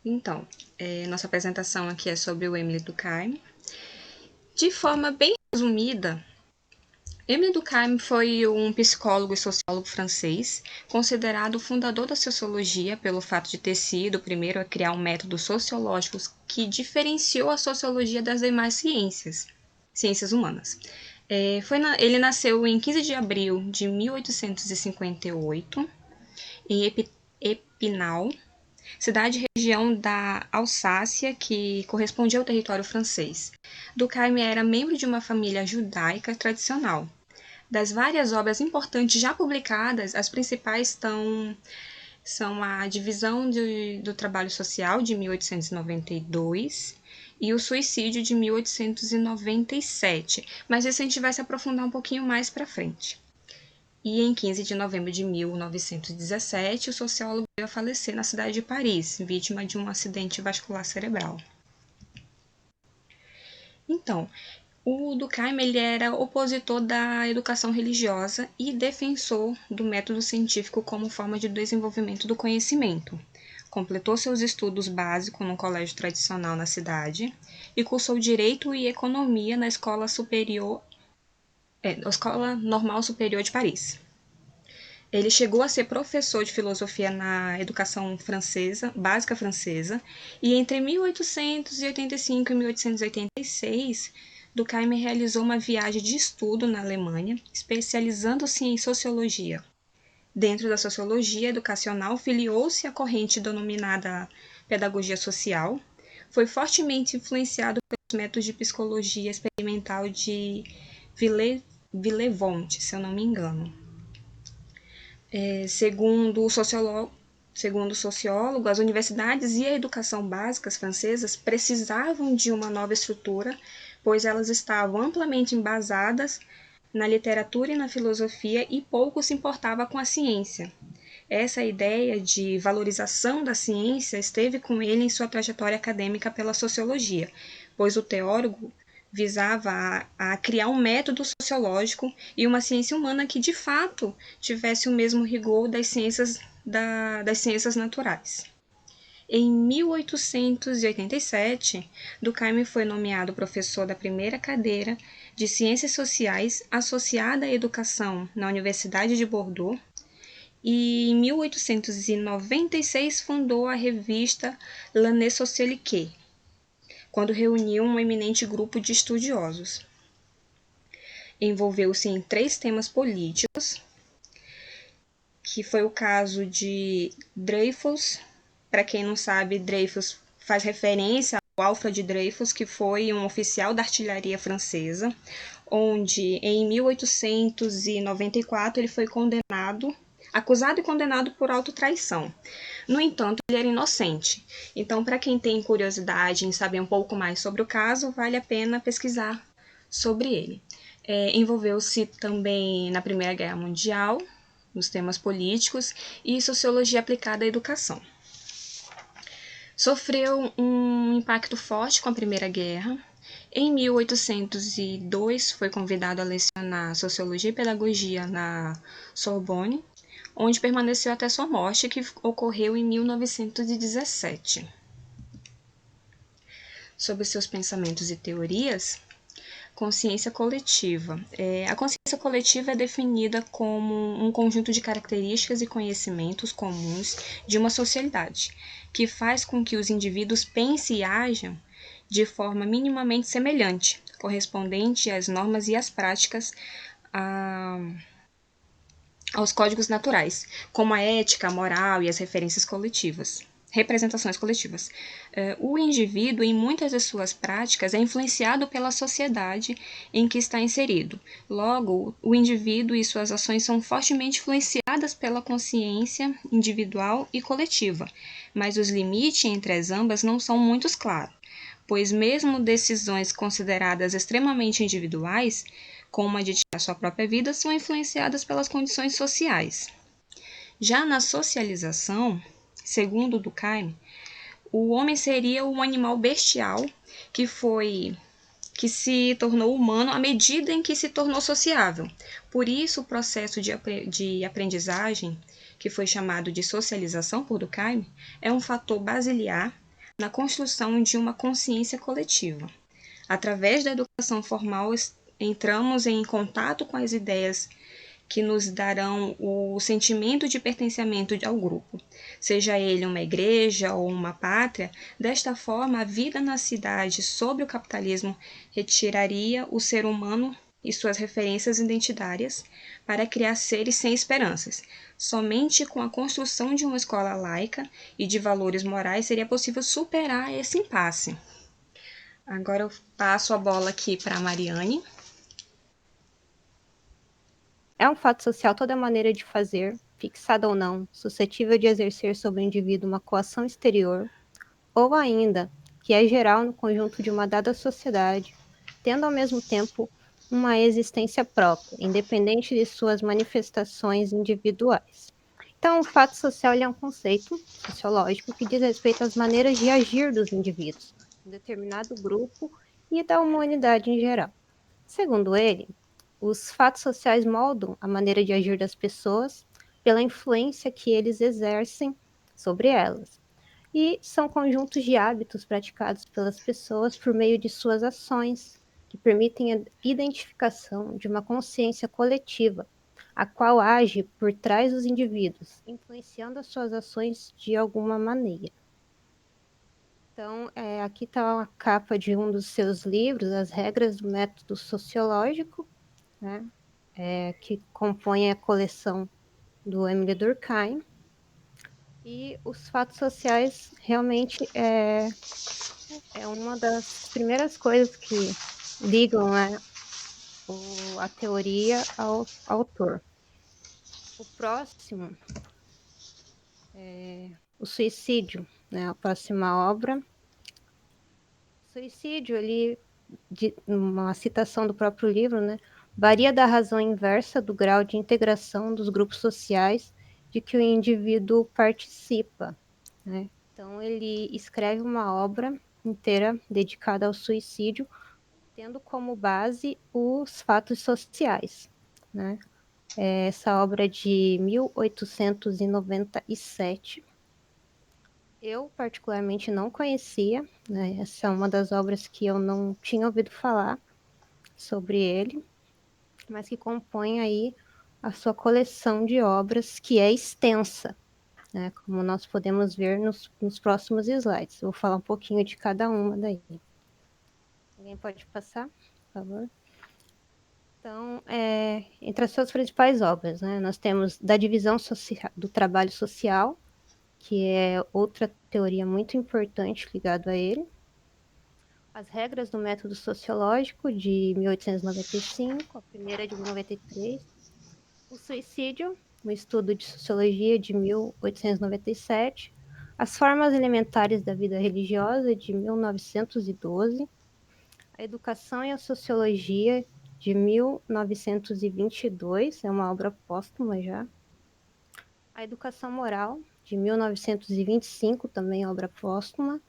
Então, nossa apresentação aqui é sobre o Émile Durkheim. De forma bem resumida, Émile Durkheim foi um psicólogo e sociólogo francês, considerado o fundador da sociologia pelo fato de ter sido o primeiro a criar um método sociológico que diferenciou a sociologia das demais ciências humanas. Ele nasceu em 15 de abril de 1858, em Epinal, cidade e região da Alsácia, que correspondia ao território francês. Durkheim era membro de uma família judaica tradicional. Das várias obras importantes já publicadas, as principais são a Divisão do Trabalho Social, de 1892, e o Suicídio, de 1897, mas isso a gente vai se aprofundar um pouquinho mais para frente. E em 15 de novembro de 1917, o sociólogo veio a falecer na cidade de Paris, vítima de um acidente vascular cerebral. Então, o Durkheim ele era opositor da educação religiosa e defensor do método científico como forma de desenvolvimento do conhecimento. Completou seus estudos básicos num colégio tradicional na cidade e cursou Direito e Economia na Escola Normal Superior de Paris. Ele chegou a ser professor de filosofia na educação básica francesa, e entre 1885 e 1886, Durkheim realizou uma viagem de estudo na Alemanha, especializando-se em sociologia. Dentro da sociologia educacional, filiou-se à corrente denominada pedagogia social. Foi fortemente influenciado pelos métodos de psicologia experimental de Villevont, se eu não me engano. Segundo o sociólogo, as universidades e a educação básicas francesas precisavam de uma nova estrutura, pois elas estavam amplamente embasadas na literatura e na filosofia e pouco se importava com a ciência. Essa ideia de valorização da ciência esteve com ele em sua trajetória acadêmica pela sociologia, pois o teórico visava a criar um método sociológico e uma ciência humana que, de fato, tivesse o mesmo rigor das ciências naturais. Em 1887, Durkheim foi nomeado professor da primeira cadeira de Ciências Sociais associada à educação na Universidade de Bordeaux, e em 1896 fundou a revista L'Année Socialique, quando reuniu um eminente grupo de estudiosos. Envolveu-se em 3 temas políticos, que foi o caso de Dreyfus. Para quem não sabe, Dreyfus faz referência ao Alfred Dreyfus, que foi um oficial da artilharia francesa, onde em 1894 ele foi acusado e condenado por autotraição. No entanto, ele era inocente. Então, para quem tem curiosidade em saber um pouco mais sobre o caso, vale a pena pesquisar sobre ele. Envolveu-se também na Primeira Guerra Mundial, nos temas políticos e sociologia aplicada à educação. Sofreu um impacto forte com a Primeira Guerra. Em 1802, foi convidado a lecionar Sociologia e Pedagogia na Sorbonne, onde permaneceu até sua morte, que ocorreu em 1917. Sobre seus pensamentos e teorias, consciência coletiva. A consciência coletiva é definida como um conjunto de características e conhecimentos comuns de uma sociedade, que faz com que os indivíduos pensem e ajam de forma minimamente semelhante, correspondente às normas e às práticas aos códigos naturais, como a ética, a moral e as representações coletivas. O indivíduo, em muitas das suas práticas, é influenciado pela sociedade em que está inserido. Logo, o indivíduo e suas ações são fortemente influenciadas pela consciência individual e coletiva, mas os limites entre as ambas não são muito claros, pois mesmo decisões consideradas extremamente individuais, como a de tirar sua própria vida, são influenciadas pelas condições sociais. Já na socialização, segundo Durkheim, o homem seria um animal bestial que se tornou humano à medida em que se tornou sociável. Por isso, o processo de aprendizagem, que foi chamado de socialização por Durkheim, é um fator basilar na construção de uma consciência coletiva. Através da educação formal, entramos em contato com as ideias que nos darão o sentimento de pertencimento ao grupo, seja ele uma igreja ou uma pátria. Desta forma, a vida na cidade sob o capitalismo retiraria o ser humano e suas referências identitárias para criar seres sem esperanças. Somente com a construção de uma escola laica e de valores morais seria possível superar esse impasse. Agora eu passo a bola aqui para a Mariane. É um fato social toda maneira de fazer, fixada ou não, suscetível de exercer sobre o indivíduo uma coação exterior, ou ainda, que é geral no conjunto de uma dada sociedade, tendo ao mesmo tempo uma existência própria, independente de suas manifestações individuais. Então, o fato social é um conceito sociológico que diz respeito às maneiras de agir dos indivíduos, um determinado grupo e da humanidade em geral. Segundo ele, os fatos sociais moldam a maneira de agir das pessoas pela influência que eles exercem sobre elas, e são conjuntos de hábitos praticados pelas pessoas por meio de suas ações, que permitem a identificação de uma consciência coletiva, a qual age por trás dos indivíduos, influenciando as suas ações de alguma maneira. Então, aqui está a capa de um dos seus livros, As Regras do Método Sociológico, né? Que compõe a coleção do Emile Durkheim. E os fatos sociais realmente é uma das primeiras coisas que ligam, né, a teoria ao autor. O próximo é o suicídio, né, a próxima obra. O suicídio, uma citação do próprio livro, né, varia da razão inversa do grau de integração dos grupos sociais de que o indivíduo participa, né? Então, ele escreve uma obra inteira dedicada ao suicídio, tendo como base os fatos sociais, né? Essa obra é de 1897. Eu, particularmente, não conhecia, né? Essa é uma das obras que eu não tinha ouvido falar sobre ele, mas que compõe aí a sua coleção de obras, que é extensa, né? Como nós podemos ver nos próximos slides. Eu vou falar um pouquinho de cada uma daí. Alguém pode passar, por favor? Então, entre as suas principais obras, né, nós temos da divisão do trabalho social, que é outra teoria muito importante ligada a ele. As regras do método sociológico, de 1895, a primeira de 93. O suicídio, um estudo de sociologia, de 1897. As formas elementares da vida religiosa, de 1912. A educação e a sociologia, de 1922, é uma obra póstuma já. A educação moral, de 1925, também obra póstuma.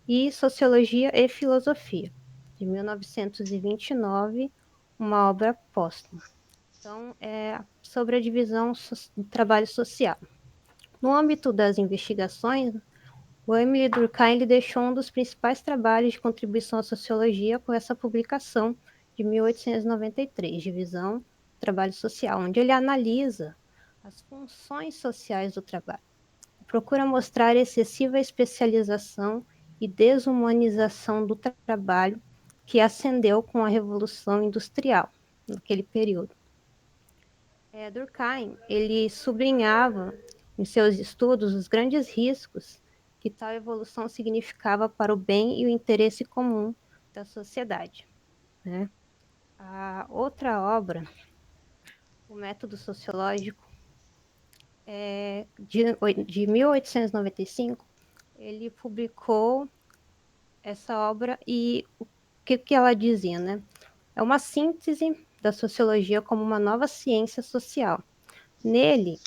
E Sociologia e Filosofia, de 1929, uma obra póstuma. Então, é sobre a divisão do trabalho social. No âmbito das investigações, o Emile Durkheim ele deixou um dos principais trabalhos de contribuição à sociologia com essa publicação de 1893, Divisão do Trabalho Social, onde ele analisa as funções sociais do trabalho. Procura mostrar excessiva especialização e desumanização do trabalho que ascendeu com a Revolução Industrial, naquele período. Durkheim, ele sublinhava em seus estudos os grandes riscos que tal evolução significava para o bem e o interesse comum da sociedade, né? A outra obra, O Método Sociológico, de 1895, ele publicou essa obra e o que ela dizia, né? É uma síntese da sociologia como uma nova ciência social. Nele,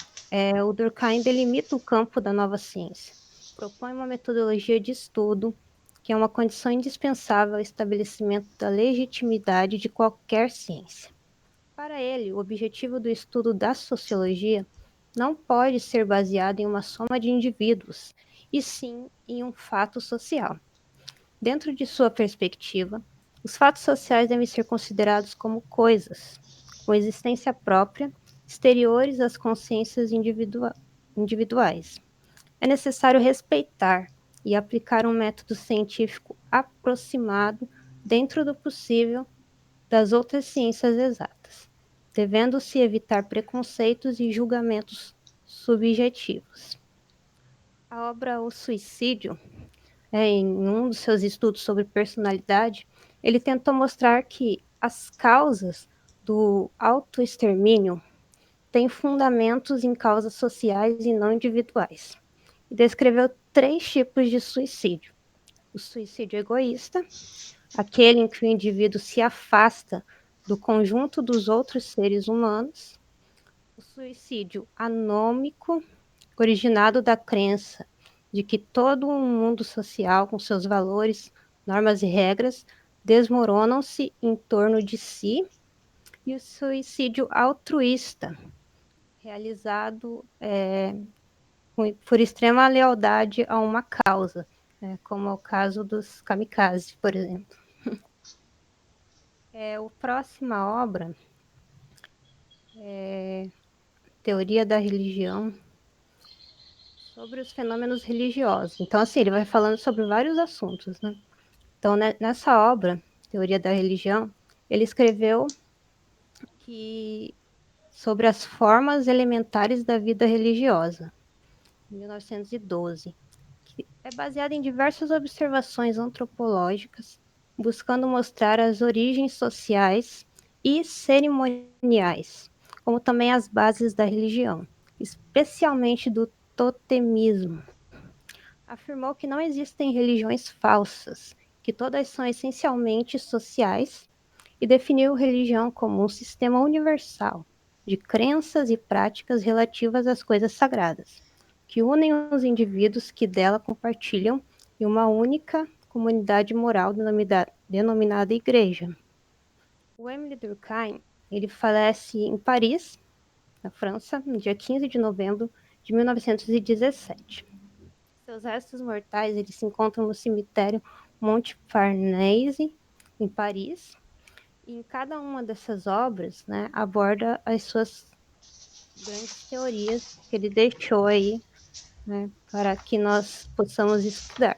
o Durkheim delimita o campo da nova ciência, propõe uma metodologia de estudo que é uma condição indispensável ao estabelecimento da legitimidade de qualquer ciência. Para ele, o objetivo do estudo da sociologia não pode ser baseado em uma soma de indivíduos e sim em um fato social. Dentro de sua perspectiva, os fatos sociais devem ser considerados como coisas, com existência própria, exteriores às consciências individuais. É necessário respeitar e aplicar um método científico aproximado, dentro do possível, das outras ciências exatas, devendo-se evitar preconceitos e julgamentos subjetivos. A obra O Suicídio, em um dos seus estudos sobre personalidade, ele tentou mostrar que as causas do autoextermínio têm fundamentos em causas sociais e não individuais. E descreveu 3 tipos de suicídio: o suicídio egoísta, aquele em que o indivíduo se afasta do conjunto dos outros seres humanos; o suicídio anômico, originado da crença de que todo um mundo social, com seus valores, normas e regras, desmoronam-se em torno de si; e o suicídio altruísta, realizado por extrema lealdade a uma causa, como é o caso dos kamikazes, por exemplo. A próxima obra é Teoria da Religião, sobre os fenômenos religiosos. Então, assim, ele vai falando sobre vários assuntos, né? Então, nessa obra, Teoria da Religião, ele escreveu que sobre as formas elementares da vida religiosa, em 1912, que é baseada em diversas observações antropológicas, buscando mostrar as origens sociais e cerimoniais, como também as bases da religião, especialmente do totemismo. Afirmou que não existem religiões falsas, que todas são essencialmente sociais, e definiu religião como um sistema universal de crenças e práticas relativas às coisas sagradas, que unem os indivíduos que dela compartilham em uma única comunidade moral denominada Igreja. O Émile Durkheim, ele falece em Paris, na França, no dia 15 de novembro de 1917. Seus restos mortais eles se encontram no cemitério Montparnasse, em Paris. E em cada uma dessas obras, né, aborda as suas grandes teorias que ele deixou aí, né, para que nós possamos estudar.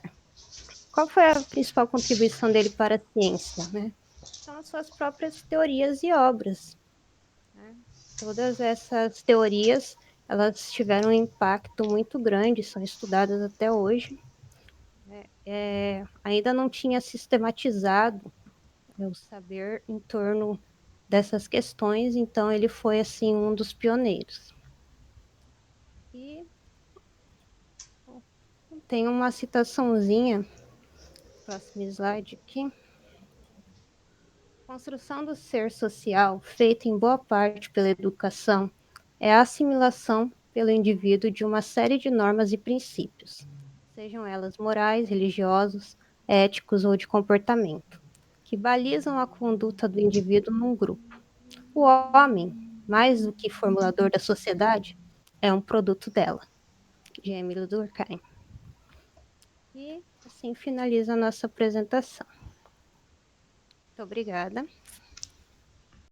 Qual foi a principal contribuição dele para a ciência? Né? São as suas próprias teorias e obras. Né? Todas essas teorias elas tiveram um impacto muito grande, são estudadas até hoje. Ainda não tinha sistematizado, né, o saber em torno dessas questões, então ele foi assim um dos pioneiros. E tem uma citaçãozinha, próximo slide aqui. A construção do ser social, feita em boa parte pela educação, é a assimilação pelo indivíduo de uma série de normas e princípios, sejam elas morais, religiosos, éticos ou de comportamento, que balizam a conduta do indivíduo num grupo. O homem, mais do que formulador da sociedade, é um produto dela, de Emile Durkheim. E assim finaliza a nossa apresentação. Muito obrigada.